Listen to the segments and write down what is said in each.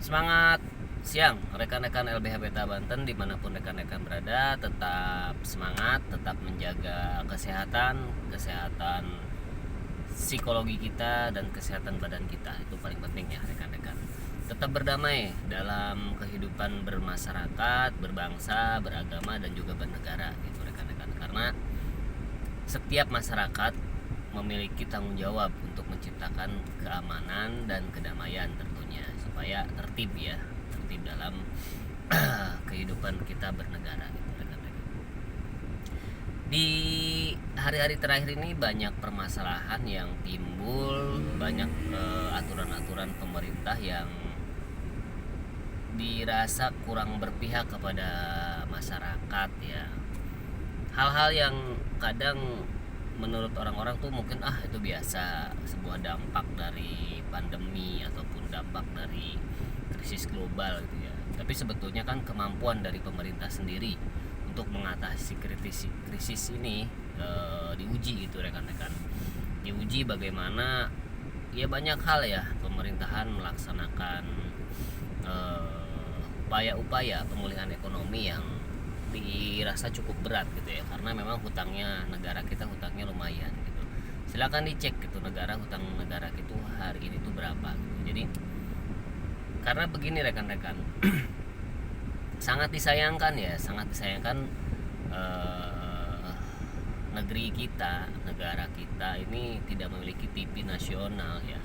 Semangat siang rekan-rekan LBH Beta Banten dimanapun rekan-rekan berada, tetap semangat, tetap menjaga kesehatan psikologi kita dan kesehatan badan kita, itu paling penting ya rekan-rekan. Tetap berdamai dalam kehidupan bermasyarakat, berbangsa, beragama dan juga bernegara gitu rekan-rekan, karena setiap masyarakat memiliki tanggung jawab untuk menciptakan keamanan dan kedamaian tentunya, supaya tertib ya, tertib dalam kehidupan kita bernegara gitu rekan-rekan. Di hari-hari terakhir ini banyak permasalahan yang timbul, banyak aturan-aturan pemerintah yang dirasa kurang berpihak kepada masyarakat ya. Hal-hal yang kadang menurut orang-orang tuh mungkin itu biasa, sebuah dampak dari pandemi ataupun dampak dari krisis global gitu ya. Tapi sebetulnya kan kemampuan dari pemerintah sendiri untuk mengatasi krisis ini diuji gitu rekan-rekan. Diuji bagaimana ya, banyak hal ya pemerintahan melaksanakan upaya-upaya pemulihan ekonomi yang dirasa cukup berat gitu ya, karena memang negara kita hutangnya lumayan gitu. Silakan dicek gitu, hutang negara itu hari ini tuh berapa gitu. Jadi karena begini rekan-rekan, sangat disayangkan negara kita ini tidak memiliki TV nasional ya,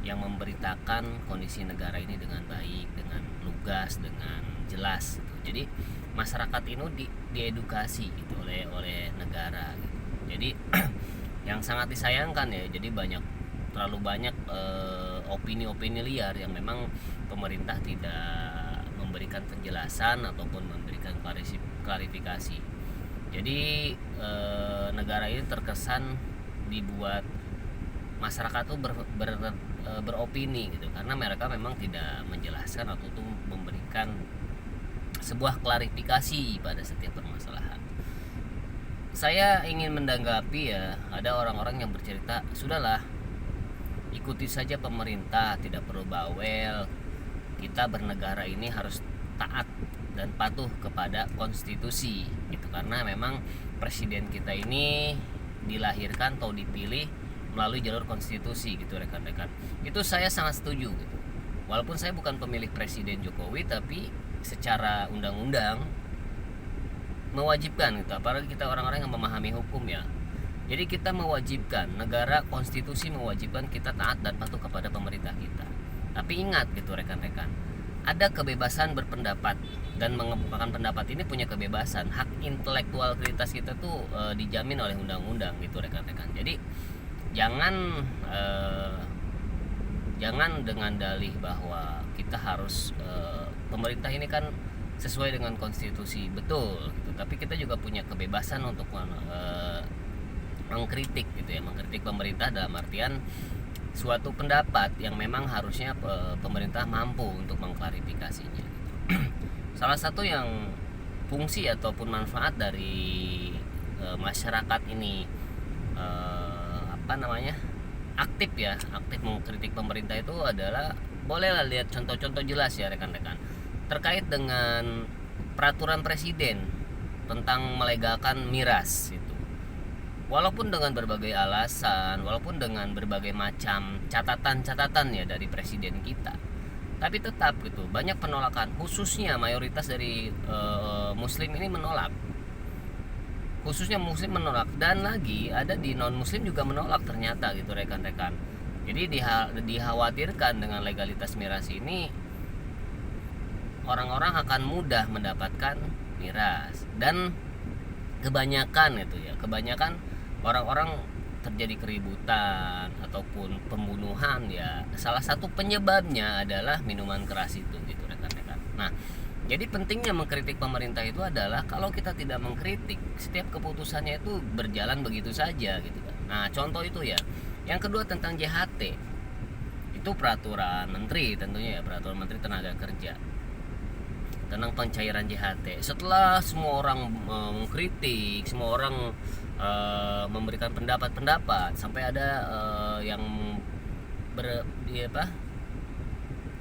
yang memberitakan kondisi negara ini dengan baik, dengan lugas, dengan jelas gitu. Jadi masyarakat ini diedukasi gitu oleh negara gitu. Jadi yang sangat disayangkan ya, jadi terlalu banyak opini-opini liar yang memang pemerintah tidak memberikan penjelasan ataupun memberikan klarifikasi. Jadi negara ini terkesan dibuat masyarakat tuh beropini gitu, karena mereka memang tidak menjelaskan atau tuh memberikan sebuah klarifikasi pada setiap permasalahan. Saya ingin menanggapi ya, ada orang-orang yang bercerita, sudahlah ikuti saja pemerintah, tidak perlu bawel, kita bernegara ini harus taat dan patuh kepada konstitusi gitu, karena memang presiden kita ini dilahirkan atau dipilih melalui jalur konstitusi gitu rekan-rekan. Itu saya sangat setuju gitu. Walaupun saya bukan pemilih Presiden Jokowi, tapi secara undang-undang mewajibkan gitu, apalagi kita orang-orang yang memahami hukum ya. Jadi kita mewajibkan, negara konstitusi mewajibkan kita taat dan patuh kepada pemerintah kita. Tapi ingat gitu rekan-rekan, ada kebebasan berpendapat, dan mengemukakan pendapat ini punya kebebasan. Hak intelektualitas kita tuh dijamin oleh undang-undang gitu rekan-rekan. Jadi jangan dengan dalih bahwa kita harus pemerintah ini kan sesuai dengan konstitusi, betul gitu. Tapi kita juga punya kebebasan untuk mengkritik gitu ya, mengkritik pemerintah dalam artian suatu pendapat yang memang harusnya pemerintah mampu untuk mengklarifikasinya gitu. Salah satu yang fungsi ataupun manfaat dari masyarakat ini aktif mengkritik pemerintah itu adalah, bolehlah lihat contoh-contoh jelas ya rekan-rekan, terkait dengan peraturan presiden tentang melegalkan miras itu. Walaupun dengan berbagai alasan, walaupun dengan berbagai macam catatan ya dari presiden kita, tapi tetap gitu banyak penolakan, khususnya mayoritas dari muslim ini menolak. Khususnya muslim menolak, dan lagi ada di non muslim juga menolak ternyata gitu rekan-rekan. Jadi dikhawatirkan dengan legalitas miras ini orang-orang akan mudah mendapatkan miras, dan kebanyakan orang-orang terjadi keributan ataupun pembunuhan ya, salah satu penyebabnya adalah minuman keras itu gitu rekan-rekan. Nah, jadi pentingnya mengkritik pemerintah itu adalah kalau kita tidak mengkritik, setiap keputusannya itu berjalan begitu saja gitu kan. Nah, contoh itu ya. Yang kedua tentang JHT. Itu peraturan menteri tentunya ya, peraturan menteri tenaga kerja tentang pencairan JHT. Setelah semua orang mengkritik, semua orang memberikan pendapat, sampai ada yang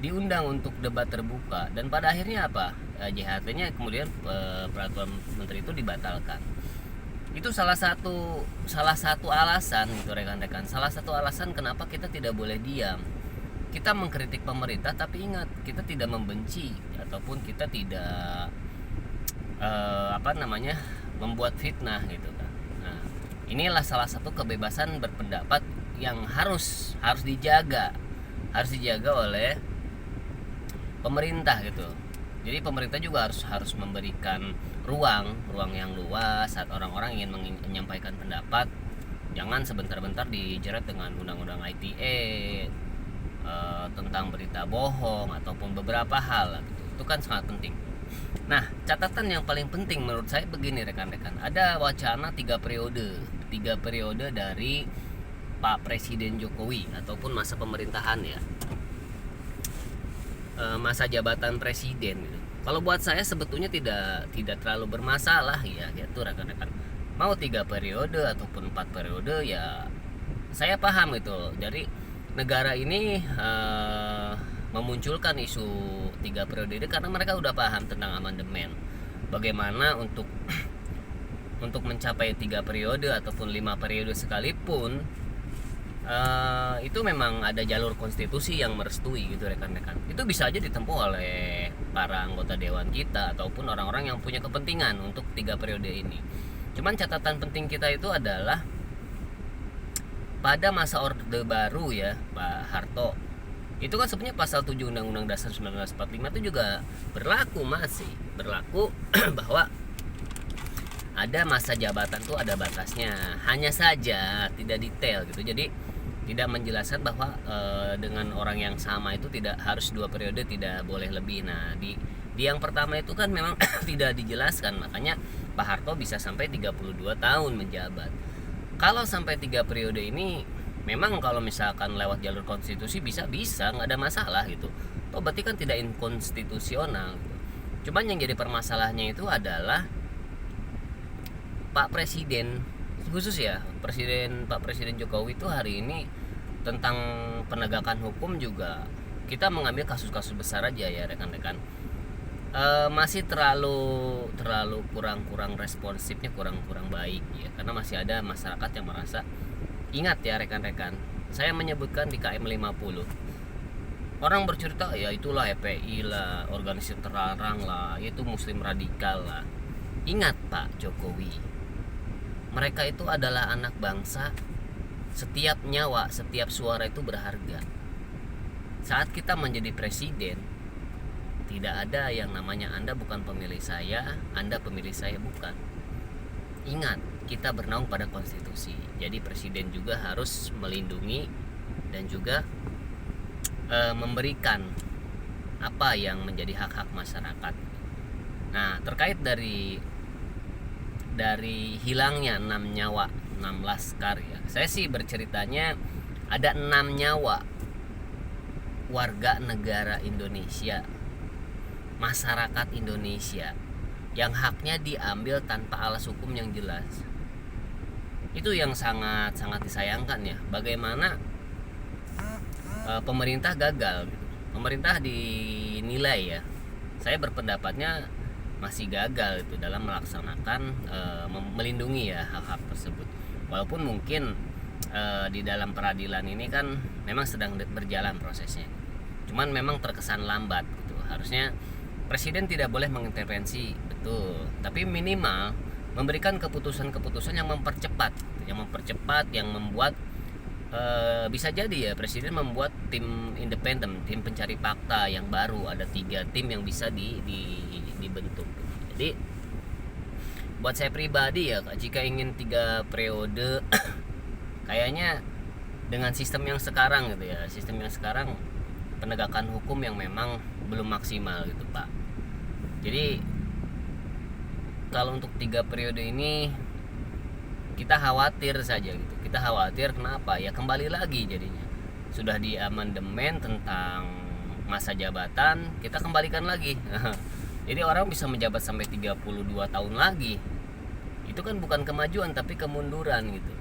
diundang untuk debat terbuka, dan pada akhirnya apa, JHT-nya kemudian peraturan menteri itu dibatalkan. Itu salah satu alasan gitu rekan-rekan, salah satu alasan kenapa kita tidak boleh diam. Kita mengkritik pemerintah, tapi ingat, kita tidak membenci ataupun kita tidak membuat fitnah gitu kan. Nah, inilah salah satu kebebasan berpendapat yang harus dijaga oleh pemerintah gitu. Jadi pemerintah juga harus memberikan ruang yang luas saat orang-orang ingin menyampaikan pendapat. Jangan sebentar-bentar dijerat dengan undang-undang ITE, tentang berita bohong ataupun beberapa hal gitu. Itu kan sangat penting. Nah, catatan yang paling penting menurut saya begini rekan-rekan, ada wacana 3 periode dari Pak Presiden Jokowi ataupun masa pemerintahan ya, masa jabatan presiden gitu. Kalau buat saya sebetulnya tidak terlalu bermasalah ya, yaitu rekan-rekan mau 3 periode ataupun 4 periode ya, saya paham gitu. Dari negara ini memunculkan isu 3 periode karena mereka udah paham tentang amandemen. Bagaimana untuk mencapai 3 periode ataupun 5 periode sekalipun, itu memang ada jalur konstitusi yang merestui gitu rekan-rekan. Itu bisa aja ditempuh oleh para anggota dewan kita ataupun orang-orang yang punya kepentingan untuk 3 periode ini. Cuman catatan penting kita itu adalah pada masa Orde Baru ya, Pak Harto, itu kan sebenarnya pasal 7 Undang-Undang Dasar 1945 itu juga masih berlaku bahwa ada masa jabatan tuh ada batasnya, hanya saja tidak detail gitu. Jadi tidak menjelaskan bahwa dengan orang yang sama itu tidak harus 2 periode, tidak boleh lebih. Nah, di yang pertama itu kan memang tidak dijelaskan, makanya Pak Harto bisa sampai 32 tahun menjabat. Kalau sampai 3 periode ini memang kalau misalkan lewat jalur konstitusi bisa nggak ada masalah gitu. Oh, berarti kan tidak inkonstitusional gitu. Cuman yang jadi permasalahannya itu adalah Pak Presiden, khusus ya Pak Presiden Jokowi itu hari ini tentang penegakan hukum juga kita mengambil kasus-kasus besar aja ya rekan-rekan. Masih terlalu kurang responsifnya, kurang baik ya, karena masih ada masyarakat yang merasa, ingat ya rekan-rekan, saya menyebutkan di KM 50 orang bercerita ya itulah FPI lah, organisasi terlarang lah, itu muslim radikal lah. Ingat Pak Jokowi, mereka itu adalah anak bangsa, setiap nyawa, setiap suara itu berharga. Saat kita menjadi presiden, tidak ada yang namanya Anda bukan pemilih saya, Anda pemilih saya, bukan. Ingat, kita bernaung pada konstitusi. Jadi presiden juga harus melindungi dan juga memberikan apa yang menjadi hak-hak masyarakat. Nah, terkait dari hilangnya 6 nyawa, 6 laskar ya, saya sih berceritanya ada 6 nyawa warga negara Indonesia, masyarakat Indonesia yang haknya diambil tanpa alas hukum yang jelas. Itu yang sangat disayangkan ya. Bagaimana pemerintah gagal gitu. Pemerintah dinilai ya, saya berpendapatnya masih gagal itu dalam melaksanakan melindungi ya hak-hak tersebut. Walaupun mungkin di dalam peradilan ini kan memang sedang berjalan prosesnya, cuman memang terkesan lambat gitu. Harusnya presiden tidak boleh mengintervensi, betul, tapi minimal memberikan keputusan-keputusan yang mempercepat, yang membuat bisa jadi ya presiden membuat tim independen, tim pencari fakta yang baru, ada 3 tim yang bisa dibentuk. Jadi buat saya pribadi ya, jika ingin 3 periode kayaknya dengan sistem yang sekarang gitu ya, sistem yang sekarang penegakan hukum yang memang belum maksimal gitu Pak. Jadi kalau untuk 3 periode ini kita khawatir saja gitu. Kita khawatir kenapa? Ya kembali lagi jadinya. Sudah di amandemen tentang masa jabatan, kita kembalikan lagi. Jadi orang bisa menjabat sampai 32 tahun lagi. Itu kan bukan kemajuan tapi kemunduran gitu.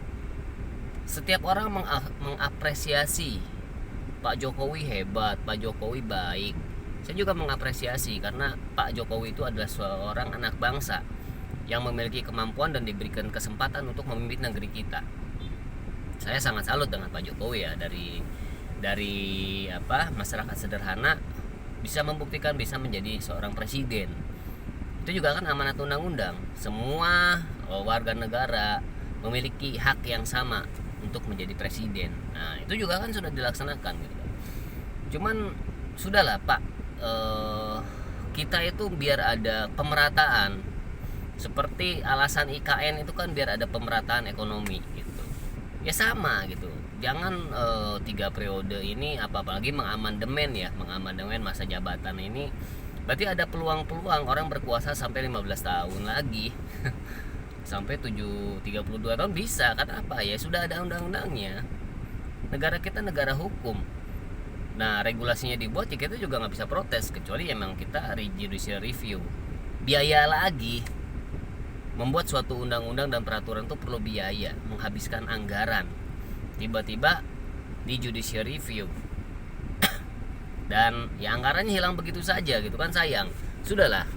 Setiap orang mengapresiasi Pak Jokowi hebat, Pak Jokowi baik. Saya juga mengapresiasi karena Pak Jokowi itu adalah seorang anak bangsa yang memiliki kemampuan dan diberikan kesempatan untuk memimpin negeri kita. Saya sangat salut dengan Pak Jokowi ya, dari masyarakat sederhana bisa membuktikan bisa menjadi seorang presiden. Itu juga kan amanat undang-undang. Semua warga negara memiliki hak yang sama untuk menjadi presiden. Nah, itu juga kan sudah dilaksanakan gitu. Cuman sudahlah Pak, kita itu biar ada pemerataan. Seperti alasan IKN itu kan biar ada pemerataan ekonomi gitu. Ya sama gitu. Jangan 3 periode ini apalagi mengamandemen masa jabatan ini. Berarti ada peluang-peluang orang berkuasa sampai 15 tahun lagi. Sampai 32 tahun bisa. Karena apa ya, sudah ada undang-undangnya. Negara kita negara hukum. Nah, regulasinya dibuat ya kita juga nggak bisa protes, kecuali emang kita judicial review. Biaya lagi. Membuat suatu undang-undang dan peraturan itu perlu biaya, menghabiskan anggaran. Tiba-tiba di judicial review dan ya anggarannya hilang begitu saja gitu kan, sayang. Sudahlah,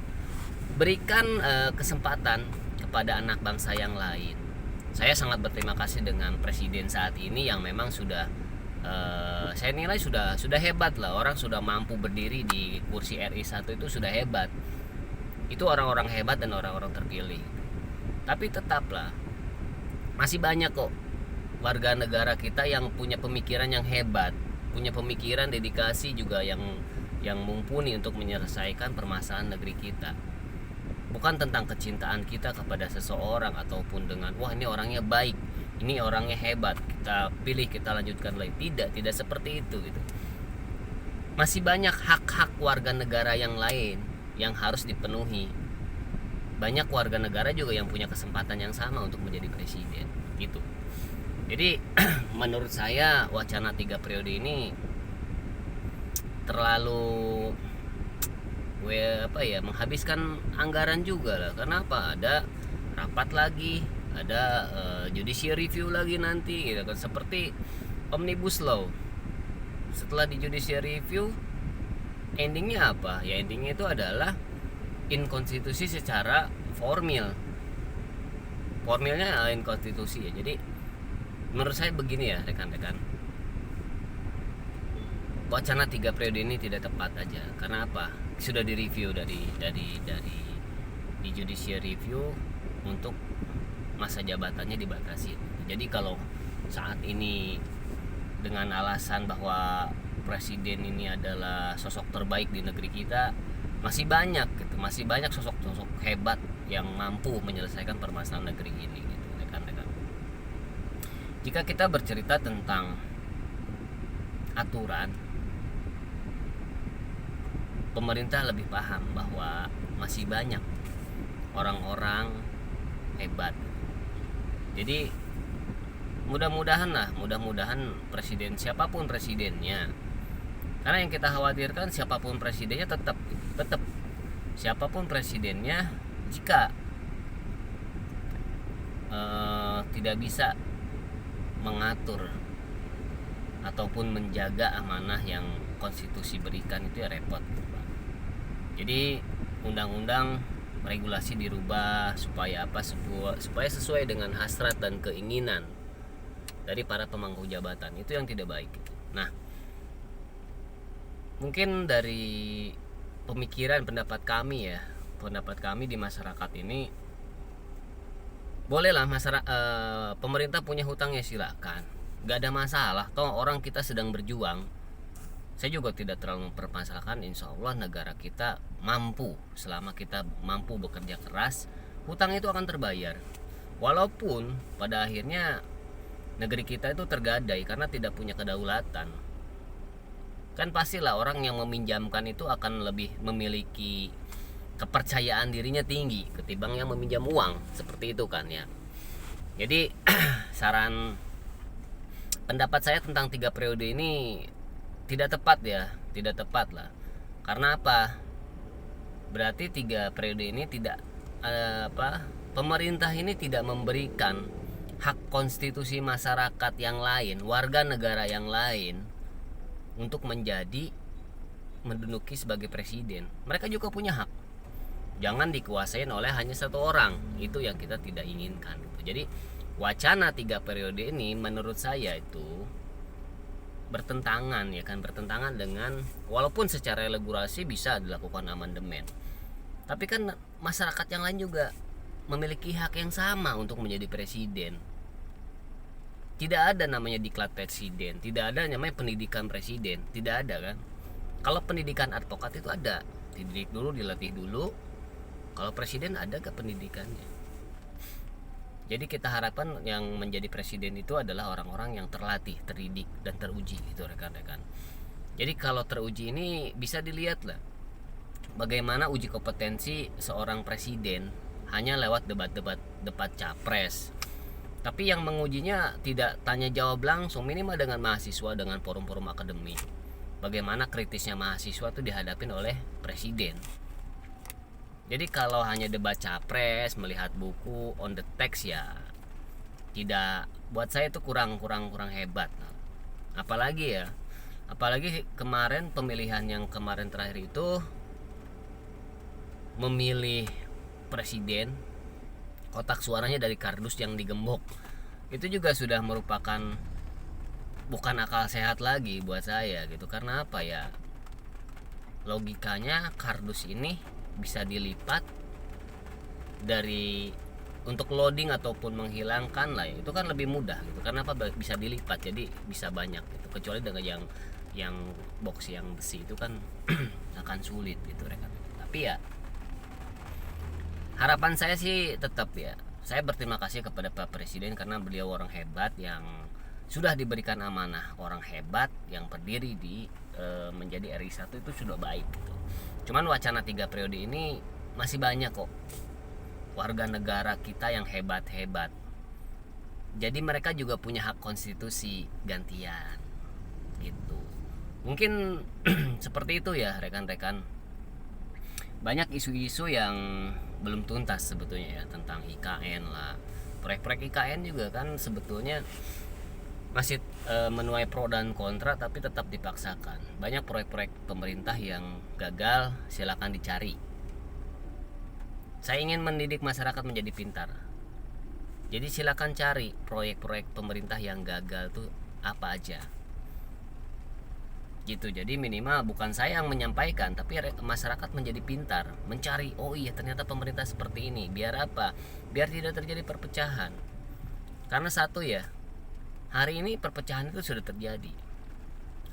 berikan kesempatan kepada anak bangsa yang lain. Saya sangat berterima kasih dengan presiden saat ini yang memang sudah saya nilai sudah hebat lah. Orang sudah mampu berdiri di kursi RI 1 itu sudah hebat. Itu orang-orang hebat dan orang-orang terpilih. Tapi tetaplah masih banyak kok warga negara kita yang punya pemikiran yang hebat, punya pemikiran dedikasi juga yang mumpuni untuk menyelesaikan permasalahan negeri kita. Bukan tentang kecintaan kita kepada seseorang ataupun dengan wah ini orangnya baik, ini orangnya hebat, kita pilih, kita lanjutkan lagi. Tidak seperti itu gitu. Masih banyak hak-hak warga negara yang lain yang harus dipenuhi. Banyak warga negara juga yang punya kesempatan yang sama untuk menjadi presiden gitu. Jadi menurut saya wacana 3 periode ini terlalu menghabiskan anggaran juga lah. Kenapa? Ada rapat lagi, ada judicial review lagi nanti gitu kan, seperti omnibus law. Setelah di judicial review, endingnya apa? Ya endingnya itu adalah inkonstitusi secara formilnya inkonstitusi ya. Jadi menurut saya begini ya rekan-rekan, wacana 3 periode ini tidak tepat aja. Karena apa? Sudah direview dari di judicial review untuk masa jabatannya dibatasi. Jadi kalau saat ini dengan alasan bahwa presiden ini adalah sosok terbaik di negeri kita, masih banyak sosok-sosok hebat yang mampu menyelesaikan permasalahan negeri ini gitu, rekan-rekan. Jika kita bercerita tentang aturan, pemerintah lebih paham bahwa masih banyak orang-orang hebat. Jadi mudah-mudahan presiden siapapun presidennya, karena yang kita khawatirkan siapapun presidennya tetap siapapun presidennya jika tidak bisa mengatur ataupun menjaga amanah yang konstitusi berikan, itu ya repot. Jadi undang-undang regulasi dirubah supaya sesuai dengan hasrat dan keinginan dari para pemangku jabatan. Itu yang tidak baik. Nah, mungkin dari pendapat kami di masyarakat ini, bolehlah pemerintah punya hutang ya silakan, nggak ada masalah. Toh orang kita sedang berjuang. Saya juga tidak terlalu mempermasalahkan. Insya Allah negara kita mampu, selama kita mampu bekerja keras, hutang itu akan terbayar. Walaupun pada akhirnya negeri kita itu tergadai karena tidak punya kedaulatan. Kan pastilah orang yang meminjamkan itu akan lebih memiliki kepercayaan dirinya tinggi ketimbang yang meminjam uang, seperti itu kan ya. Jadi saran pendapat saya tentang 3 periode ini tidak tepat lah. Karena apa? Berarti 3 periode ini tidak pemerintah ini tidak memberikan hak konstitusi masyarakat yang lain, warga negara yang lain, untuk menduduki sebagai presiden. Mereka juga punya hak. Jangan dikuasain oleh hanya satu orang. Itu yang kita tidak inginkan gitu. Jadi wacana 3 periode ini menurut saya itu bertentangan dengan, walaupun secara regulasi bisa dilakukan amandemen, tapi kan masyarakat yang lain juga memiliki hak yang sama untuk menjadi presiden. Tidak ada namanya diklat presiden, tidak ada namanya pendidikan presiden, tidak ada kan. Kalau pendidikan advokat itu ada, dididik dulu, dilatih dulu. Kalau presiden ada ke pendidikannya. Jadi kita harapkan yang menjadi presiden itu adalah orang-orang yang terlatih, terdidik, dan teruji gitu rekan-rekan. Jadi kalau teruji ini bisa dilihat lah bagaimana uji kompetensi seorang presiden hanya lewat debat capres. Tapi yang mengujinya tidak tanya jawab langsung, minimal dengan mahasiswa, dengan forum-forum akademik. Bagaimana kritisnya mahasiswa itu dihadapin oleh presiden. Jadi kalau hanya debat capres, melihat buku on the text ya tidak, buat saya itu kurang hebat. Apalagi kemarin pemilihan yang kemarin terakhir itu memilih presiden, kotak suaranya dari kardus yang digembok. Itu juga sudah merupakan bukan akal sehat lagi buat saya gitu. Karena apa ya? Logikanya kardus ini bisa dilipat dari untuk loading ataupun menghilangkan lah, itu kan lebih mudah gitu. Karena apa? Bisa dilipat, jadi bisa banyak gitu. Kecuali dengan yang box yang besi itu kan akan sulit gitu rekan. Tapi ya harapan saya sih tetap ya, saya berterima kasih kepada Pak Presiden karena beliau orang hebat yang sudah diberikan amanah, orang hebat yang berdiri di menjadi RI 1 itu sudah baik gitu. Cuman wacana 3 periode ini masih banyak kok warga negara kita yang hebat-hebat. Jadi mereka juga punya hak konstitusi gantian gitu. Mungkin seperti itu ya rekan-rekan. Banyak isu-isu yang belum tuntas sebetulnya ya, tentang IKN lah. Proyek-proyek IKN juga kan sebetulnya masih menuai pro dan kontra, tapi tetap dipaksakan. Banyak proyek-proyek pemerintah yang gagal, silakan dicari. Saya ingin mendidik masyarakat menjadi pintar. Jadi silakan cari proyek-proyek pemerintah yang gagal tuh apa aja. Gitu. Jadi minimal bukan saya yang menyampaikan, tapi masyarakat menjadi pintar, mencari, oh iya ternyata pemerintah seperti ini. Biar apa? Biar tidak terjadi perpecahan. Karena satu ya, hari ini perpecahan itu sudah terjadi.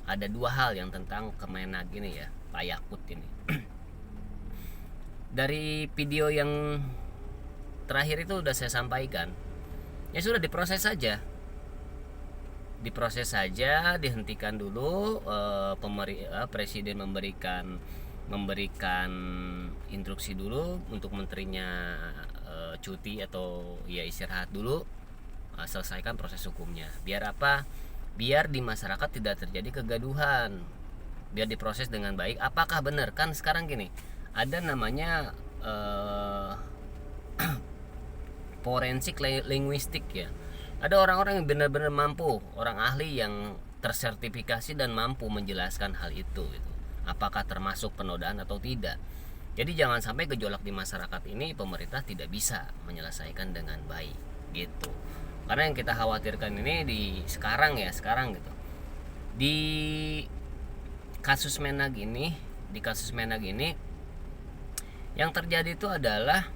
Ada 2 hal yang tentang Kemenag ini ya, Pak Yakut ini. Dari video yang terakhir itu udah saya sampaikan. Ya sudah diproses saja. Dihentikan dulu. Presiden memberikan instruksi dulu untuk menterinya cuti atau ya istirahat dulu. Selesaikan proses hukumnya. Biar apa? Biar di masyarakat tidak terjadi kegaduhan. Biar diproses dengan baik. Apakah benar? Kan sekarang gini, ada namanya forensik linguistik ya. Ada orang-orang yang benar-benar mampu, orang ahli yang tersertifikasi dan mampu menjelaskan hal itu gitu. Apakah termasuk penodaan atau tidak. Jadi jangan sampai gejolak di masyarakat ini pemerintah tidak bisa menyelesaikan dengan baik gitu. Karena yang kita khawatirkan ini sekarang gitu. Di kasus Menag ini yang terjadi itu adalah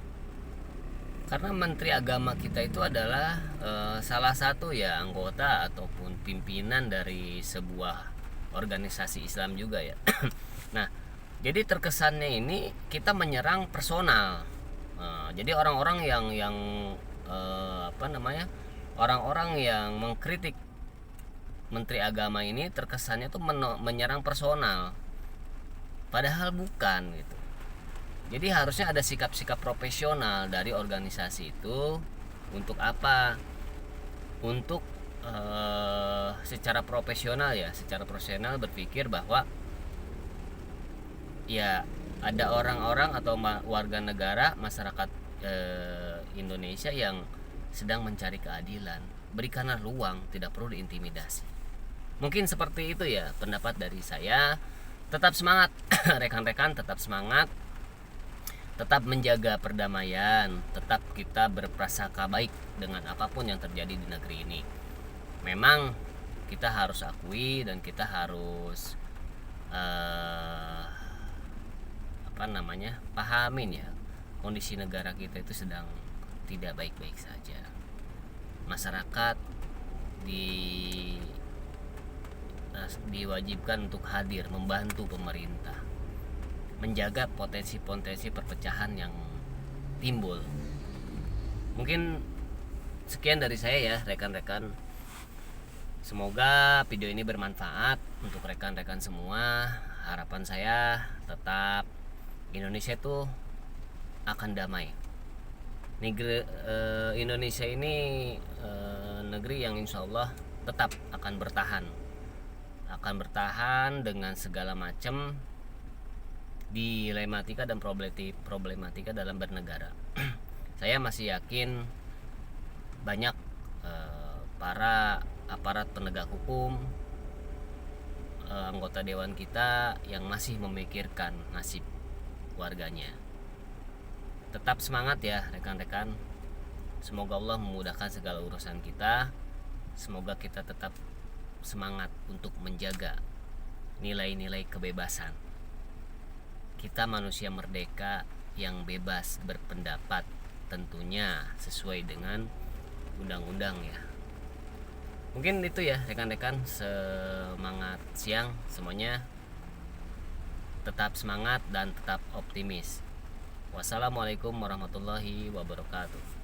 karena Menteri Agama kita itu adalah salah satu ya anggota ataupun pimpinan dari sebuah organisasi Islam juga ya. Nah, jadi terkesannya ini kita menyerang personal. Jadi orang-orang yang orang-orang yang mengkritik Menteri Agama ini terkesannya tuh menyerang personal, padahal bukan gitu. Jadi harusnya ada sikap-sikap profesional dari organisasi itu. Untuk apa? Untuk secara profesional berpikir bahwa ya ada orang-orang atau warga negara masyarakat Indonesia yang sedang mencari keadilan. Berikanlah ruang, tidak perlu diintimidasi. Mungkin seperti itu ya pendapat dari saya. Tetap semangat rekan-rekan, tetap semangat, tetap menjaga perdamaian, tetap kita berprasangka baik dengan apapun yang terjadi di negeri ini. Memang kita harus akui dan kita harus pahamin ya, kondisi negara kita itu sedang tidak baik-baik saja. Masyarakat diwajibkan untuk hadir membantu pemerintah menjaga potensi-potensi perpecahan yang timbul. Mungkin sekian dari saya ya rekan-rekan. Semoga video ini bermanfaat untuk rekan-rekan semua. Harapan saya tetap Indonesia itu akan damai. Indonesia ini negeri yang insya Allah tetap akan bertahan dengan segala macam dilematika dan problematika dalam bernegara. Saya masih yakin banyak para aparat penegak hukum, anggota dewan kita yang masih memikirkan nasib warganya. Tetap semangat ya rekan-rekan. Semoga Allah memudahkan segala urusan kita. Semoga kita tetap semangat untuk menjaga nilai-nilai kebebasan. Kita manusia merdeka yang bebas berpendapat, tentunya sesuai dengan undang-undang ya. Mungkin itu ya rekan-rekan, semangat siang semuanya. Tetap semangat dan tetap optimis. Wassalamualaikum warahmatullahi wabarakatuh.